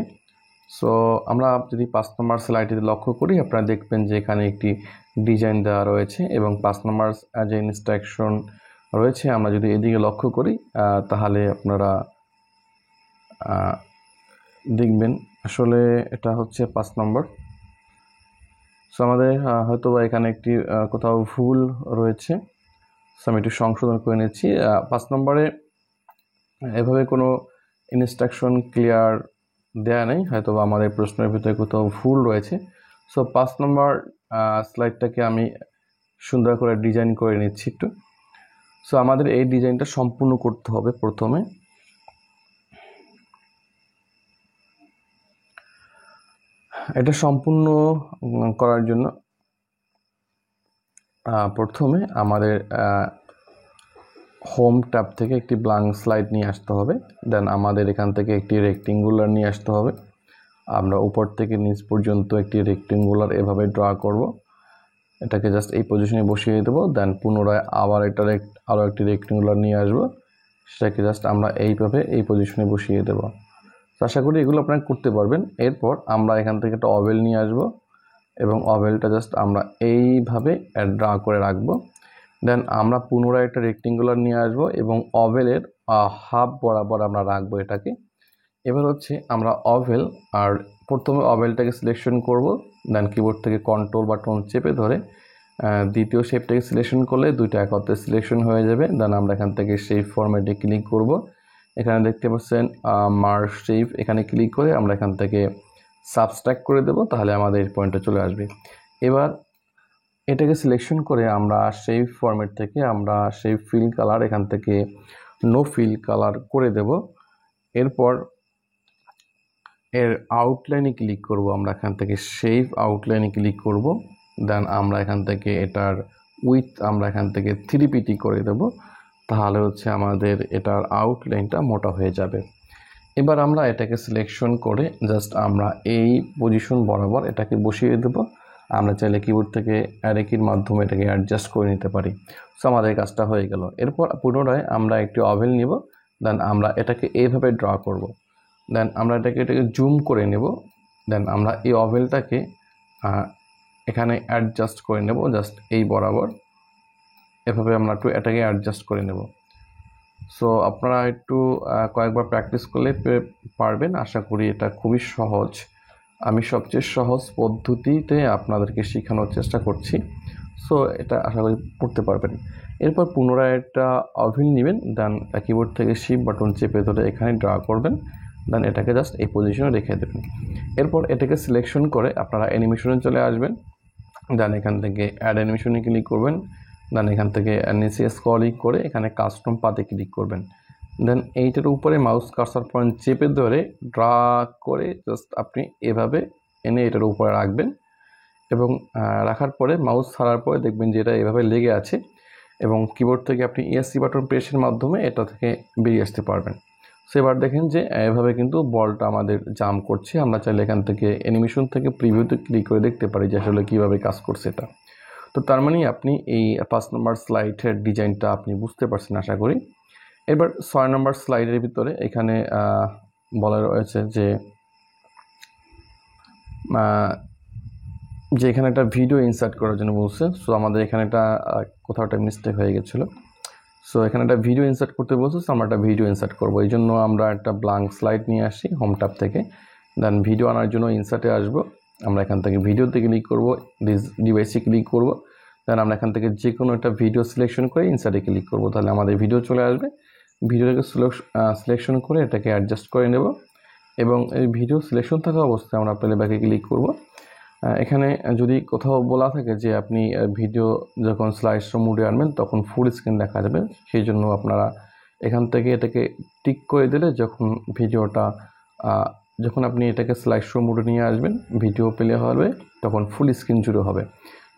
সো আমরা যদি 5 নম্বর স্লাইডে লক্ষ্য করি আপনারা দেখবেন যে এখানে একটি ডিজাইন দেওয়া রয়েছে এবং 5 নম্বর যে ইনস্ট্রাকশন রয়েছে আমরা যদি এদিকে লক্ষ্য করি তাহলে আপনারা দেখবেন আসলে এটা হচ্ছে 5 নম্বর। সো আমাদের হয়তো বা এখানে একটি কোথাও ভুল রয়েছে। সো আমি একটু সংশোধন করে নিচ্ছি। 5 নম্বরে এভাবে কোনো ইনস্ট্রাকশন ক্লিয়ার দেয়া নেই, হয়তো আমাদের প্রশ্নের ভিতরে কোথাও ভুল রয়েছে। সো 5 নম্বর স্লাইডটাকে আমি সুন্দর করে ডিজাইন করে নিচ্ছি একটু। সো আমাদের এই ডিজাইনটা সম্পূর্ণ করতে হবে প্রথমে। এটা সম্পূর্ণ করার জন্য প্রথমে আমাদের হোম ট্যাব থেকে একটি ব্ল্যাঙ্ক স্লাইড নিয়ে আসতে হবে। দেন আমাদের এখান থেকে একটি রেক্টেঙ্গুলার নিয়ে আসতে হবে। আমরা উপর থেকে নিচ পর্যন্ত একটি রেক্টেঙ্গুলার এভাবে ড্র করব। এটাকে জাস্ট এই পজিশনে বসিয়ে দেবো। দেন পুনরায় আবার আরও একটি রেক্টেঙ্গুলার নিয়ে আসবো, সেটাকে জাস্ট আমরা এইভাবে এই পজিশনে বসিয়ে দেবো। তো আশা করি এগুলো আপনারা করতে পারবেন। এরপর আমরা এখান থেকে একটা অভেল নিয়ে আসবো এবং অভেলটা জাস্ট আমরা এইভাবে ড্র করে রাখবো। দেন আমরা পুনরায় একটা রেক্টেঙ্গুলার নিয়ে আসবো এবং অভেলের হাফ বরাবর আমরা রাখবো এটাকে। এবার হচ্ছে আমরা অভেল আর প্রথমে অভেলটাকে সিলেকশন করব। দেন কিবোর্ড থেকে কন্ট্রোল বাটন চেপে ধরে দ্বিতীয় শেপটাকে সিলেকশন করলে দুইটা একত্রে সিলেকশন হয়ে যাবে। দেন আমরা এখান থেকে শেপ ফরম্যাটে ক্লিক করব। এখানে দেখতে পাচ্ছেন মার্জ শেপ, এখানে ক্লিক করে আমরা এখান থেকে সাবস্ট্রাক্ট করে দেব, তাহলে আমাদের পয়েন্টে চলে আসবে। এবার এটাকে সিলেকশন করে আমরা শেপ ফরম্যাট থেকে আমরা শেপ ফিল কালার এখান থেকে নো ফিল কালার করে দেব। এরপর এর আউটলাইনে ক্লিক করব, আমরা এখান থেকে শেপ আউটলাইনে ক্লিক করব। দেন আমরা এখান থেকে এটার উইথ আমরা এখান থেকে 3pt করে দেব, তাহলে হচ্ছে আমাদের এটার আউটলাইনটা মোটা হয়ে যাবে। এবার আমরা এটাকে সিলেকশন করে জাস্ট আমরা এই পজিশন বরাবর এটাকে বসিয়ে দেব। আমরা চাইলে কিবোর্ড থেকে অ্যারো কির মাধ্যমে এটাকে অ্যাডজাস্ট করে নিতে পারি। সো আমাদের কাজটা হয়ে গেল। এরপর পুনরায় আমরা একটি অভেল নিব। দেন আমরা এটাকে এইভাবে ড্র করব। দেন আমরা এটাকে জুম করে নেব। দেন আমরা এই অভেলটাকে এখানে অ্যাডজাস্ট করে নেব, জাস্ট এই বরাবর এভাবে আমরা একটু এটাকে অ্যাডজাস্ট করে নেব। সো আপনারা একটু কয়েকবার প্র্যাকটিস করলে পারবেন। আশা করি এটা খুবই সহজ। আমি সবচেয়ে সহজ পদ্ধতিতে আপনাদেরকে শেখানোর চেষ্টা করছি। সো এটা আশা করি পড়তে পারবেন। এরপর পুনরায় একটা অভেল নেবেন। দেন কিবোর্ড থেকে শিফট বাটন চেপে ধরে এখানে ড্র করবেন। দেন এটাকে জাস্ট এই পজিশনে রেখে দেবেন। এরপর এটাকে সিলেকশন করে আপনারা অ্যানিমেশনে চলে আসবেন। দেন এখান থেকে অ্যাড অ্যানিমেশনে ক্লিক করবেন। দেন এখান থেকে নিচে স্ক্রলিং করে এখানে কাস্টম পাতে ক্লিক করবেন। দেন এইটার উপরে মাউস কার্সার পয়েন্ট চেপে ধরে ড্রাগ করে জাস্ট আপনি এভাবে এনে এটার উপরে রাখবেন এবং রাখার পরে মাউস ছাড়ার পরে দেখবেন যে এটা এভাবে লেগে আছে এবং কিবোর্ড থেকে আপনি ESC বাটন প্রেসের মাধ্যমে এটা থেকে বেরিয়ে আসতে পারবেন। সো এবার দেখেন যে এভাবে কিন্তু বলটা আমাদের জাম্প করছে। আমরা চাইলে এখান থেকে অ্যানিমেশন থেকে প্রিভিউতে ক্লিক করে দেখতে পারি যে আসলে কীভাবে কাজ করছে এটা। তো তার মানে আপনি এই 5 নম্বর স্লাইডের ডিজাইনটা আপনি বুঝতে পারছেন আশা করি। এবার 6 নম্বর স্লাইডের ভিতরে এখানে বলা রয়েছে যে এখানে একটা ভিডিও ইনসার্ট করার জন্য বলছে। সো আমাদের এখানে একটা কোথাও একটা মিস্টেক হয়ে গেছিলো। সো এখানে একটা ভিডিও ইনসার্ট করতে বলছে। সো আমরা একটা ভিডিও ইনসার্ট করবো, এই জন্য আমরা একটা ব্ল্যাঙ্ক স্লাইড নিয়ে আসি হোম ট্যাব থেকে। দেন ভিডিও আনার জন্য ইনসার্টে আসবো। আমরা এখান থেকে ভিডিওতে ক্লিক করবো, ডিভাইসে ক্লিক করবো। দেন আমরা এখান থেকে যে কোনো একটা ভিডিও সিলেকশন করে ইনসার্টে ক্লিক করবো, তাহলে আমাদের ভিডিও চলে আসবে। ভিডিওটাকে সিলেকশন করে এটাকে অ্যাডজাস্ট করে নেব এবং এই ভিডিও সিলেকশন থাকা অবস্থায় আমরা প্লেব্যাকে ক্লিক করব। এখানে যদি কোথাও বলা থাকে যে আপনি ভিডিও যখন স্লাইড শো মোডে আনবেন তখন ফুল স্ক্রিন দেখা যাবে, সেই জন্য আপনারা এখান থেকে এটাকে টিক করে দিলে যখন আপনি এটাকে স্লাইড শো মোডে নিয়ে আসবেন ভিডিও প্লে হবে তখন ফুল স্ক্রিন জুড়ে হবে।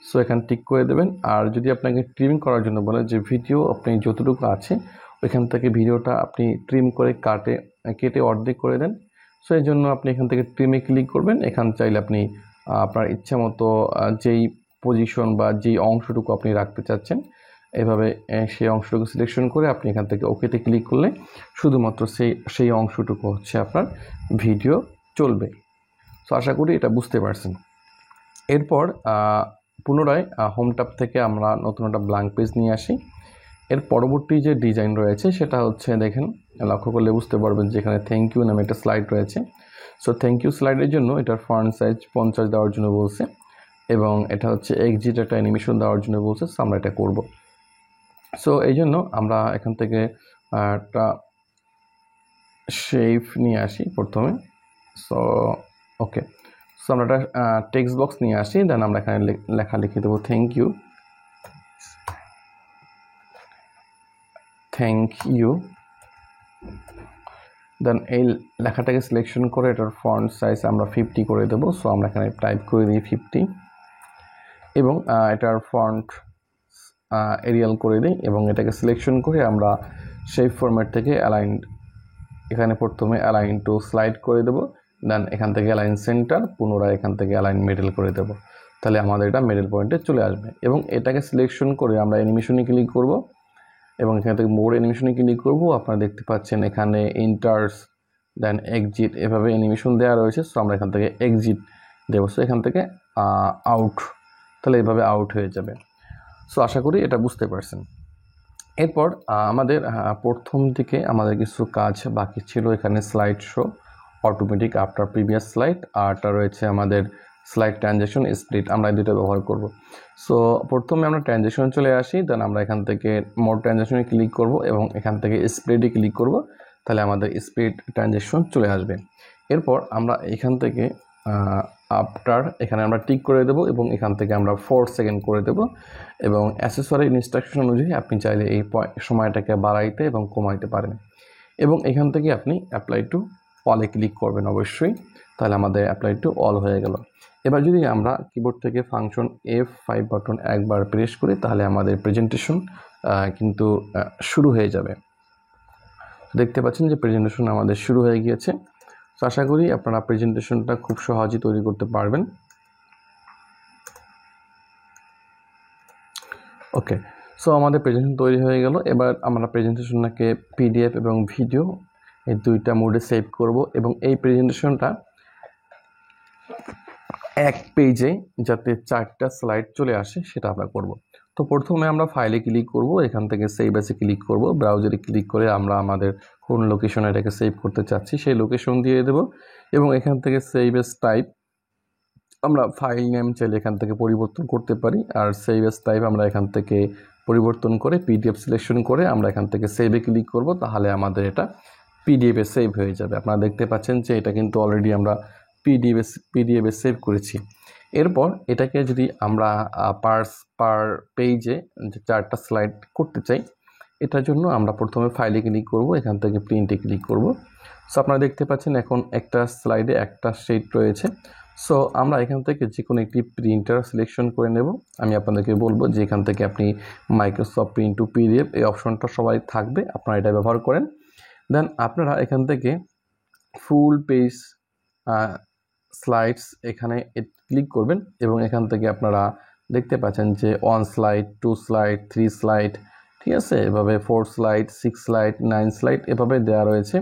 সো এখানে টিক করে দেবেন। আর যদি আপনাকে ট্রিম করার জন্য বলে যে ভিডিও আপনি যতটুকু আছে ওইখান থেকে ভিডিওটা আপনি ট্রিম করে কেটে অর্ধেক করে দেন। সো এই জন্য আপনি এখান থেকে ট্রিমে ক্লিক করবেন। এখান চাইলে আপনি আপনার ইচ্ছা মতো যেই পজিশন বা যেই অংশটুকু আপনি রাখতে চাচ্ছেন এভাবে সেই অংশটুকু সিলেকশন করে আপনি এখান থেকে ওকেতে ক্লিক করলে শুধুমাত্র সেই অংশটুকু হচ্ছে আপনার ভিডিও চলবে। সো আশা করি এটা বুঝতে পারছেন। এরপর পুনরায় হোম ট্যাব থেকে আমরা নতুন একটা ব্ল্যাঙ্ক পেজ নিয়ে আসি। এর পরবর্তী যে ডিজাইন রয়েছে সেটা হচ্ছে দেখেন, লক্ষ্য করলে বুঝতে পারবেন যে এখানে থ্যাংক ইউ নামে একটা স্লাইড রয়েছে। সো থ্যাংক ইউ স্লাইডের জন্য এটার ফন্ট সাইজ 50 দেওয়ার জন্য বলছে এবং এটা হচ্ছে এক্সিট একটা অ্যানিমেশন দেওয়ার জন্য বলছে। সো আমরা এটা করব। সো এই জন্য আমরা এখান থেকে একটা শেপ নিয়ে আসি প্রথমে। সো ওকে, সো আমরা একটা টেক্সট বক্স নিয়ে আসি, দেন আমরা এখানে লেখা লিখে দেবো থ্যাংক ইউ, থ্যাংক ইউ। দেন এই লেখাটাকে সিলেকশন করে এটার ফন্ট সাইজ আমরা 50 করে দেবো। সো আমরা এখানে টাইপ করে দিই 50 এবং এটার ফন্ট এরিয়াল করে দিই এবং এটাকে সিলেকশন করে আমরা শেপ ফরম্যাট থেকে অ্যালাইন, এখানে প্রথমে অ্যালাইন টু স্লাইড করে দেবো, দেন এখান থেকে অ্যালাইন সেন্টার, পুনরায় এখান থেকে অ্যালাইন মিডল করে দেবো। তাহলে আমাদের এটা মিডল পয়েন্টে চলে আসবে এবং এটাকে সিলেকশন করে আমরা অ্যানিমেশনে ক্লিক করব এবং এখান থেকে মোর অ্যানিমেশনে ক্লিক করব। আপনারা দেখতে পাচ্ছেন এখানে ইন্টার্স, দেন এক্সিট, এভাবে অ্যানিমেশন দেওয়া রয়েছে। সো আমরা এখান থেকে এক্সিট দেবো, সো এখান থেকে আউট, তাহলে এভাবে আউট হয়ে যাবে। সো আশা করি এটা বুঝতে পারছেন। এরপর আমাদের প্রথম দিকে আমাদের কিছু কাজ বাকি ছিল। এখানে slide show, automatic after previous slide, আরটা রয়েছে আমাদের স্লাইড ট্রানজেকশন স্প্লিট, আমরা এই দুটো ব্যবহার করব। সো প্রথমে আমরা ট্রানজেকশন চলে আসি, দেন আমরা এখান থেকে মোর ট্রানজেকশনে ক্লিক করব এবং এখান থেকে স্প্লিটে ক্লিক করব, তাহলে আমাদের স্প্লিট ট্রানজেকশন চলে আসবে। এরপর আমরা এখান থেকে আফটার এখানে আমরা টিক করে দেব এবং এখান থেকে আমরা 4 সেকেন্ড করে দেব এবং অ্যাসেসরি ইনস্ট্রাকশন অনুযায়ী আপনি চাইলে এই সময়টাকে বাড়াইতে এবং কমাইতে পারেন এবং এখান থেকে আপনি অ্যাপ্লাই টু অলে ক্লিক করবেন অবশ্যই, তাহলে আমাদের অ্যাপ্লাই টু অল হয়ে গেল। এবার যদি আমরা কিবোর্ড থেকে ফাংশন F5 বাটন একবার প্রেস করি তাহলে আমাদের প্রেজেন্টেশন কিন্তু শুরু হয়ে যাবে। দেখতে পাচ্ছেন যে প্রেজেন্টেশন আমাদের শুরু হয়ে গিয়েছে। তো আশা করি আপনারা প্রেজেন্টেশনটা খুব সহজেই তৈরি করতে পারবেন। ওকে, সো আমাদের প্রেজেন্টেশন তৈরি হয়ে গেল। এবার আমরা প্রেজেন্টেশনটাকে পিডিএফ এবং ভিডিও এই দুইটা মোডে সেভ করব এবং এই প্রেজেন্টেশনটা এক পেজে যাতে 4টা স্লাইড চলে আসে সেটা আমরা করব। তো প্রথমে আমরা ফাইলে ক্লিক করব, এখান থেকে সেভ অ্যাসে ক্লিক করব, ব্রাউজারে ক্লিক করে আমরা আমাদের কোন লোকেশনে এটাকে সেভ করতে চাচ্ছি সেই লোকেশন দিয়ে দেব এবং এখান থেকে সেভ অ্যাস টাইপ আমরা ফাইল নেম চাইলে এখান থেকে পরিবর্তন করতে পারি, আর সেভ অ্যাস টাইপ আমরা এখান থেকে পরিবর্তন করে পিডিএফ সিলেকশন করে আমরা এখান থেকে সেভে ক্লিক করব, তাহলে আমাদের এটা পিডিএফে সেভ হয়ে যাবে। আপনারা দেখতে পাচ্ছেন যে এটা কিন্তু অলরেডি আমরা পিডিএফে সেভ করেছি। এরপর এটাকে যদি আমরা পার পেজে যে 4টা স্লাইড করতে চাই, এটার জন্য আমরা প্রথমে ফাইলে ক্লিক করব, এখান থেকে প্রিন্টে ক্লিক করব। সো আপনারা দেখতে পাচ্ছেন এখন একটা স্লাইডে একটা শিট রয়েছে। সো আমরা এখান থেকে যে কোনো একটি প্রিন্টার সিলেকশন করে নেব। আমি আপনাদেরকে বলবো যে এখান থেকে আপনি মাইক্রোসফট প্রিন্ট টু পিডিএফ এই অপশনটা সবাই থাকবে, আপনারা এটা ব্যবহার করেন। দেন আপনারা এখান থেকে ফুল পেজ স্লাইডস এখানে ক্লিক করবেন এবং এখান থেকে আপনারা দেখতে পাচ্ছেন যে 1 স্লাইড, 2 স্লাইড, 3 স্লাইড, ঠিক আছে, এভাবে 4 স্লাইড, 6 স্লাইড, 9 স্লাইড এভাবে দেওয়া রয়েছে।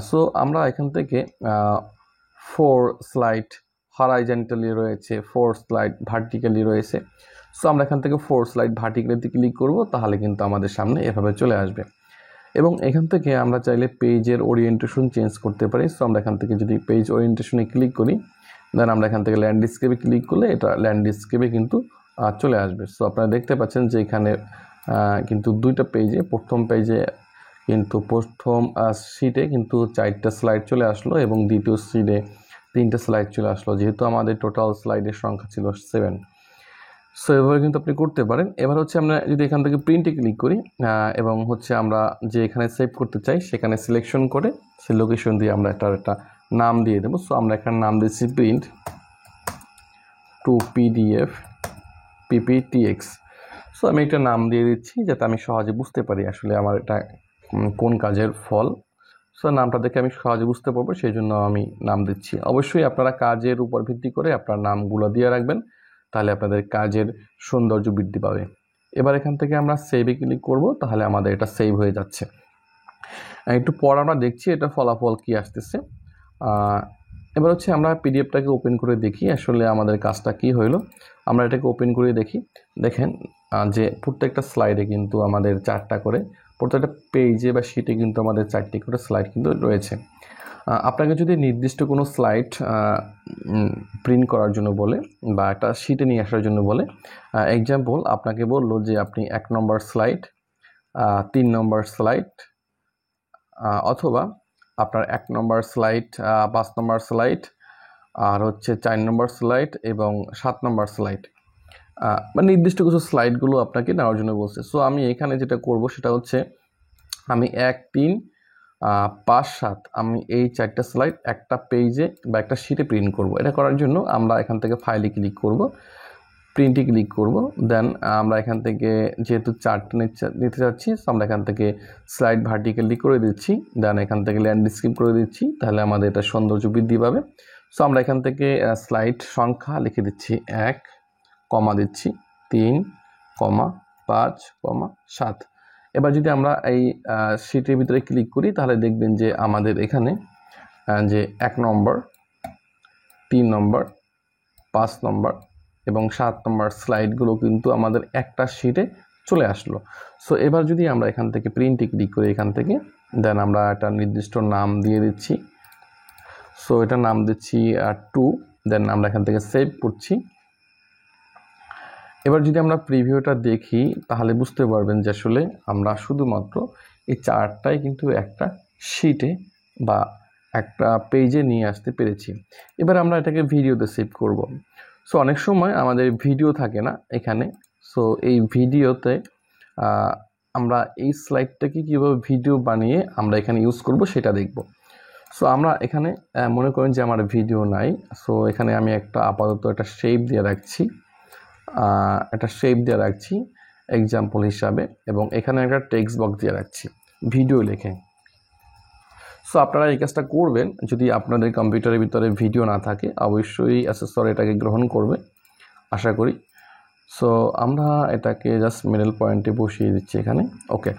সো আমরা এখান থেকে 4 স্লাইড হরাইজন্টালি রয়েছে, 4 স্লাইড ভার্টিক্যালি রয়েছে। সো আমরা এখান থেকে 4 স্লাইড ভার্টিক্যালিতে ক্লিক করব, তাহলে কিন্তু আমাদের সামনে এভাবে চলে আসবে এবং এখান থেকে আমরা চাইলে পেজের ওরিয়েন্টেশন চেঞ্জ করতে পারি। সো আমরা এখান থেকে যদি পেজ ওরিয়েন্টেশনে ক্লিক করি, দেন আমরা এখান থেকে ল্যান্ডস্কেপে ক্লিক করলে এটা ল্যান্ডস্কেপে কিন্তু চলে আসবে। সো আপনারা দেখতে পাচ্ছেন যে এখানে কিন্তু দুইটা পেজে, প্রথম পেজে কিন্তু প্রথম শিটে কিন্তু 4টা স্লাইড চলে আসলো এবং দ্বিতীয় শিটে 3টা স্লাইড চলে আসলো, যেহেতু আমাদের টোটাল স্লাইডের সংখ্যা ছিল 7। সো এভাবে কিন্তু আপনি করতে পারেন। এবার হচ্ছে আমরা যদি এখান থেকে প্রিন্টে ক্লিক করি এবং হচ্ছে আমরা যে এখানে সেভ করতে চাই সেখানে সিলেকশন করে সেই লোকেশন দিয়ে আমরা একটা নাম দিয়ে দেবো। সো আমরা এখানে নাম দিচ্ছি print two PDF PPTX. So আমি একটা নাম দিয়ে দিচ্ছি যাতে আমি সহজে বুঝতে পারি আসলে আমার এটা কোন কাজের ফল। সো নামটা দেখে আমি সহজে বুঝতে পারবো, সেই জন্য আমি নাম দিচ্ছি। অবশ্যই আপনারা কাজের উপর ভিত্তি করে আপনার নামগুলো দিয়ে রাখবেন, তাহলে আপনাদের কাজের সৌন্দর্য বৃদ্ধি পাবে। এবার এখান থেকে আমরা সেভে ক্লিক করব, তাহলে আমাদের এটা সেভ হয়ে যাচ্ছে। একটু পর আমরা দেখছি এটা ফলাফল কি আসতেছে। এবার হচ্ছে আমরা পিডিএফটাকে ওপেন করে দেখি আসলে আমাদের কাজটা কি হইলো। আমরা এটাকে ওপেন করে দেখি, দেখেন যে প্রত্যেকটা স্লাইডে কিন্তু আমাদের 4টা করে, প্রত্যেকটা পেজে বা শিটে কিন্তু আমাদের 4টি করে স্লাইড কিন্তু রয়েছে। আপনাকে যদি নির্দিষ্ট কোনো স্লাইড প্রিন্ট করার জন্য বলে বা একটা শিটে নিয়ে আসার জন্য বলে, এক্সাম্পল আপনাকে বললো যে আপনি 1 নম্বর স্লাইড, 3 নম্বর স্লাইড অথবা আপনার 1 নম্বর স্লাইড, 5 নম্বর স্লাইড, আর হচ্ছে 4 নম্বর স্লাইড এবং 7 নম্বর স্লাইড, মানে নির্দিষ্ট কিছু স্লাইডগুলো আপনাকে নেওয়ার জন্য বলছে। সো আমি এখানে যেটা করব সেটা হচ্ছে আমি 1, 3, 5, 7 আমি এই 4টা স্লাইড একটা পেজে বা একটা শিটে প্রিন্ট করব। এটা করার জন্য আমরা এখান থেকে ফাইলে ক্লিক করব, প্রিন্টে ক্লিক করব, দেন আমরা এখান থেকে যেহেতু চার্ট নিতে যাচ্ছি, আমরা এখান থেকে স্লাইড ভার্টিক্যালি করে দিচ্ছি, দেন এখান থেকে ল্যান্ডস্কেপ করে দিচ্ছি, তাহলে আমাদের এটা সৌন্দর্য বৃদ্ধি পাবে। সো আমরা এখান থেকে স্লাইড সংখ্যা লিখে দিচ্ছি 1, কমা দিচ্ছি 3, 5, 7। এবার যদি আমরা এই শিটের ভিতরে ক্লিক করি তাহলে দেখবেন যে আমাদের এখানে যে 1 নম্বর, 3 নম্বর, 5 নম্বর এবং 7 নম্বর স্লাইডগুলো কিন্তু আমাদের একটা শিটে চলে আসলো। সো এবার যদি আমরা এখান থেকে প্রিন্টে ক্লিক করি, এখান থেকে দেন আমরা একটা নির্দিষ্ট নাম দিয়ে দিচ্ছি। সো এটা নাম দিচ্ছি 2, দেন আমরা এখান থেকে সেভ করছি। এবার যদি আমরা প্রিভিউটা দেখি তাহলে বুঝতে পারবেন যে আসলে আমরা শুধুমাত্র এই চার্টটাই কিন্তু একটা শিটে বা একটা পেজে নিয়ে আসতে পেরেছি। এবার আমরা এটাকে ভিডিওতে সেভ করব। সো অনেক সময় আমাদের ভিডিও থাকে না এখানে। সো এই ভিডিওতে আমরা এই স্লাইডটাকে কীভাবে ভিডিও বানিয়ে আমরা এখানে ইউজ করব সেটা দেখব। সো আমরা এখানে মনে করেন যে আমার ভিডিও নাই, সো এখানে আমি একটা আপাতত একটা শেপ দিয়ে রাখছি, এক্সাম্পল হিসাবে, এবং এখানে একটা টেক্সট বক্স দিয়ে রাখছি ভিডিও লিখে। সো আপনারা এই কাজটা করবেন যদি আপনাদের কম্পিউটারের ভিতরে ভিডিও না থাকে, অবশ্যই অ্যাসেসর এটাকে গ্রহণ করবে আশা করি। সো আমরা এটাকে জাস্ট মিডল পয়েন্টে বসিয়ে দিচ্ছি এখানে। ওকে,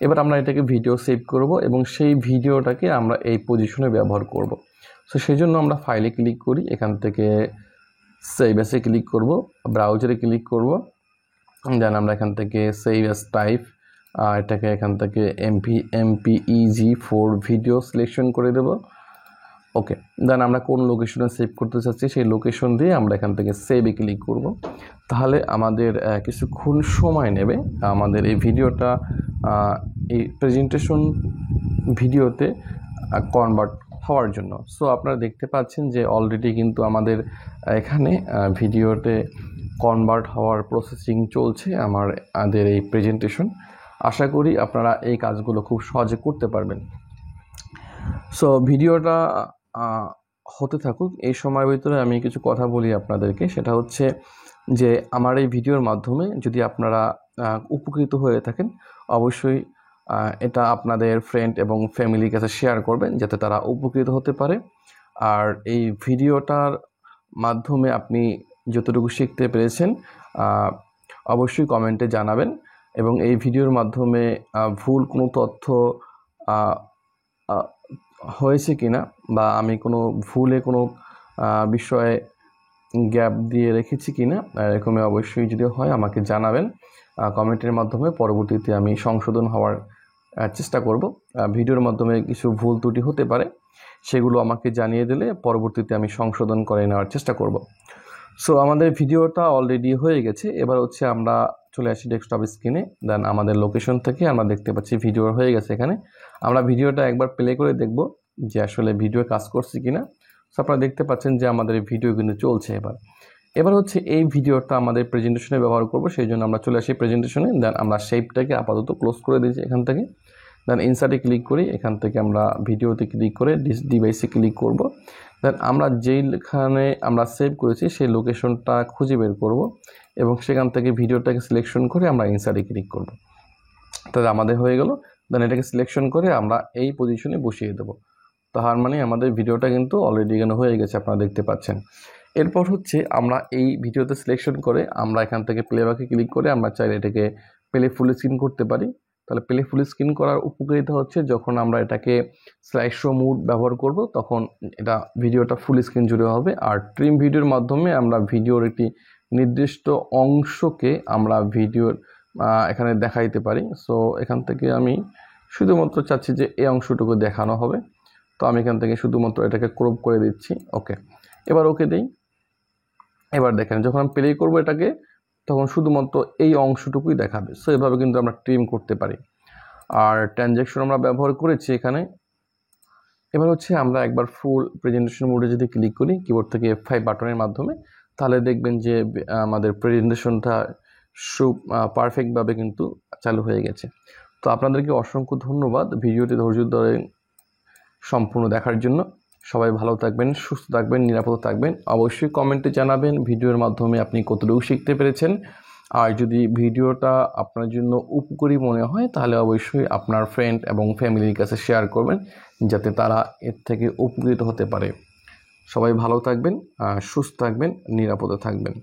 এবার আমরা এটাকে ভিডিও সেভ করব এবং সেই ভিডিওটাকে আমরা এই পজিশনে ব্যবহার করব। সো সেই জন্য আমরা ফাইলে ক্লিক করি, এখান থেকে সেভ অ্যাসে ক্লিক করব, ব্রাউজারে ক্লিক করব, দেন আমরা এখান থেকে সেভ অ্যাস টাইপ, এটাকে এখান থেকে MPEG-4 ভিডিও সিলেকশন করে দেব। ওকে, দেন আমরা কোন লোকেশনে সেভ করতে চাচ্ছি সেই লোকেশন দিয়ে আমরা এখান থেকে সেভে ক্লিক করব। তাহলে আমাদের কিছুক্ষণ সময় নেবে আমাদের এই ভিডিওটা এই প্রেজেন্টেশন ভিডিওতে কনভার্ট হওয়ার জন্য। সো আপনারা দেখতে পাচ্ছেন যে অলরেডি কিন্তু আমাদের এখানে ভিডিওতে কনভার্ট হওয়ার প্রসেসিং চলছে আমাদের এই প্রেজেন্টেশন। আশা করি আপনারা এই কাজগুলো খুব সহজে করতে পারবেন। সো ভিডিওটা হতে থাকুক, এই সময়ের ভিতরে আমি কিছু কথা বলি আপনাদেরকে। সেটা হচ্ছে যে আমার এই ভিডিওর মাধ্যমে যদি আপনারা উপকৃত হয়ে থাকেন অবশ্যই এটা আপনাদের ফ্রেন্ড এবং ফ্যামিলির কাছে শেয়ার করবেন যাতে তারা উপকৃত হতে পারে। আর এই ভিডিওটার মাধ্যমে আপনি যতটুকু শিখতে পেরেছেন অবশ্যই কমেন্টে জানাবেন, এবং এই ভিডিওর মাধ্যমে ভুল কোনো তথ্য হয়েছে কিনা বা আমি কোনো ভুলে কোনো বিষয়ে গ্যাপ দিয়ে রেখেছি কিনা এরকমই অবশ্যই যদি হয় আমাকে জানাবেন কমেন্টের মাধ্যমে। পরবর্তীতে আমি সংশোধন হওয়ার চেষ্টা করব। ভিডিওর মাধ্যমে কিছু ভুল ত্রুটি হতে পারে, সেগুলো আমাকে জানিয়ে দিলে পরবর্তীতে আমি সংশোধন করে নেওয়ার চেষ্টা করব। সো আমাদের ভিডিওটা অলরেডি হয়ে গেছে। এবার হচ্ছে আমরা চলে আসি ডেস্কটপ স্ক্রিনে, দেন আমাদের লোকেশন থেকে আমরা দেখতে পাচ্ছি ভিডিও হয়ে গেছে। এখানে আমরা ভিডিওটা একবার প্লে করে দেখব যে আসলে ভিডিও কাজ করছে কিনা। সো আপনারা দেখতে পাচ্ছেন যে আমাদের ভিডিও কিন্তু চলছে। এবার হচ্ছে এই ভিডিওটা আমাদের প্রেজেন্টেশনে ব্যবহার করব, সেই জন্য আমরা চলে আসি প্রেজেন্টেশনে, দেন আমরা শেপটাকে আপাতত ক্লোজ করে দিয়েছি এখান থেকে, দেন ইনসার্টে ক্লিক করি, এখান থেকে আমরা ভিডিওতে ক্লিক করে ডিভাইসে ক্লিক করব, দেন আমরা যেইখানে আমরা সেভ করেছি সেই লোকেশনটা খুঁজে বের করব এবং সেখান থেকে ভিডিওটাকে সিলেকশন করে আমরা ইনসার্টে ক্লিক করব। তাহলে আমাদের হয়ে গেল। দেন এটাকে সিলেকশন করে আমরা এই পজিশনে বসিয়ে দেব। তার মানে আমাদের ভিডিওটা কিন্তু অলরেডি এখানে হয়ে গেছে, আপনারা দেখতে পাচ্ছেন। এরপর হচ্ছে আমরা এই ভিডিওতে সিলেকশন করে আমরা এখান থেকে প্লেব্যাকে ক্লিক করে আমরা চাইলে এটাকে প্লে ফুল স্ক্রিন করতে পারি। তাহলে প্লে ফুল স্ক্রিন করার উপকারিতা হচ্ছে যখন আমরা এটাকে স্লাইড শো মোড ব্যবহার করব তখন এটা ভিডিওটা ফুল স্ক্রিন জুড়ে হবে। আর ট্রিম ভিডিওর মাধ্যমে আমরা ভিডিওর একটি নির্দিষ্ট অংশকে আমরা ভিডিওর এখানে দেখাইতে পারি। সো এখান থেকে আমি শুধুমাত্র চাচ্ছি যে এই অংশটুকু দেখানো হবে, তো আমি এখান থেকে শুধুমাত্র এটাকে ক্রপ করে দিচ্ছি। ওকে, এবার ওকে দিই। এবার দেখেন যখন আমি প্লে করবো এটাকে তখন শুধুমাত্র এই অংশটুকুই দেখাবে। সো এভাবে কিন্তু আমরা ট্রিম করতে পারি। আর ট্রানজ্যাকশন আমরা ব্যবহার করেছি এখানে এবার হচ্ছে আমরা একবার ফুল প্রেজেন্টেশন মোডে যদি ক্লিক করি কিবোর্ড থেকে F5 বাটনের মাধ্যমে, তাহলে দেখবেন যে আমাদের প্রেজেন্টেশনটা পারফেক্টভাবে কিন্তু চালু হয়ে গেছে। তো আপনাদেরকে অসংখ্য ধন্যবাদ ভিডিওটি ধৈর্য ধরে সম্পূর্ণ দেখার জন্য। সবাই ভালো থাকবেন, সুস্থ থাকবেন, নিরাপদ থাকবেন। অবশ্যই কমেন্টে জানাবেন ভিডিওর মাধ্যমে আপনি কতটুকু শিখতে পেরেছেন। আর যদি ভিডিওটা আপনার জন্য উপকারী মনে হয় তাহলে অবশ্যই আপনার ফ্রেন্ড এবং ফ্যামিলির কাছে শেয়ার করবেন, যাতে তারা এর থেকে উপকৃত হতে পারে। সবাই ভালো থাকবেন, সুস্থ থাকবেন, নিরাপদে থাকবেন।